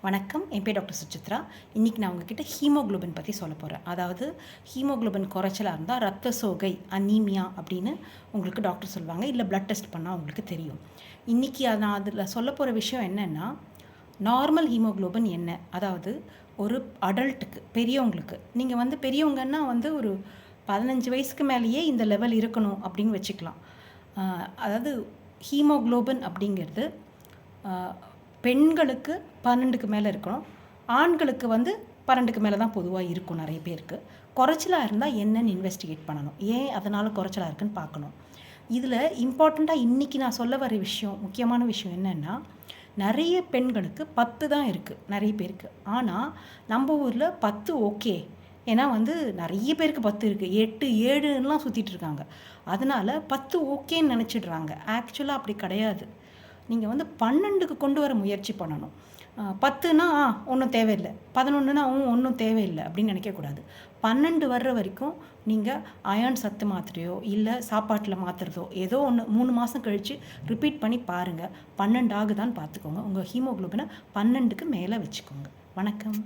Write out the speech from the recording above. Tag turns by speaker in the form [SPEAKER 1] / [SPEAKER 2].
[SPEAKER 1] வணக்கம். என் பேர் டாக்டர் சுசித்ரா. இன்றைக்கி நான் உங்ககிட்ட ஹீமோகுளோபின் பற்றி சொல்ல போகிறேன். அதாவது ஹீமோகுளோபின் குறைச்சலாக இருந்தால் ரத்த சோகை, அனீமியா அப்படின்னு உங்களுக்கு டாக்டர் சொல்லுவாங்க. இல்லை பிளட் டெஸ்ட் பண்ணால் உங்களுக்கு தெரியும். இன்றைக்கி நான் அதில் சொல்ல போகிற விஷயம் என்னென்னா, நார்மல் ஹீமோகுளோபின் என்ன, அதாவது ஒரு அடல்ட்டுக்கு, பெரியவங்களுக்கு, நீங்கள் பெரியவங்கன்னா ஒரு 15 வயசுக்கு மேலேயே இந்த லெவல் இருக்கணும் அப்படின்னு வச்சுக்கலாம். அதாவது ஹீமோகுளோபின் அப்படிங்கிறது பெண்களுக்கு 12க்கு மேலே இருக்கணும், ஆண்களுக்கு 12க்கு மேலே தான் பொதுவாக இருக்கும். நிறைய பேருக்கு குறைச்சலாக இருந்தால் என்னன்னு இன்வெஸ்டிகேட் பண்ணணும், ஏன் அதனால் குறைச்சலாக இருக்குன்னு பார்க்கணும். இதில் இம்பார்ட்டண்ட்டாக இன்றைக்கி நான் சொல்ல வர விஷயம், முக்கியமான விஷயம் என்னென்னா, நிறைய பெண்களுக்கு 10 தான் இருக்குது நிறைய பேருக்கு. ஆனால் நம்ம ஊரில் 10 ஓகே, ஏன்னா நிறைய பேருக்கு 10 இருக்குது, 8 7லாம் சுற்றிட்டு இருக்காங்க. அதனால் 10 ஓகேன்னு நினச்சிடுறாங்க. ஆக்சுவலாக அப்படி கிடையாது. நீங்கள் 12க்கு கொண்டு வர முயற்சி பண்ணணும். 10னா ஒன்றும் தேவையில்லை, 11னா ஒன்றும் தேவையில்லை அப்படின்னு நினைக்கக்கூடாது. 12 வர்ற வரைக்கும் நீங்கள் அயர்ன் சத்து மாத்திரையோ இல்லை சாப்பாட்டில் மாற்றுறதோ ஏதோ ஒன்று 3 மாதம் கழித்து ரிப்பீட் பண்ணி பாருங்கள். 12 ஆகுதான்னு பார்த்துக்கோங்க. உங்கள் ஹீமோகுளோபினை 12க்கு மேலே வச்சுக்கோங்க. வணக்கம்.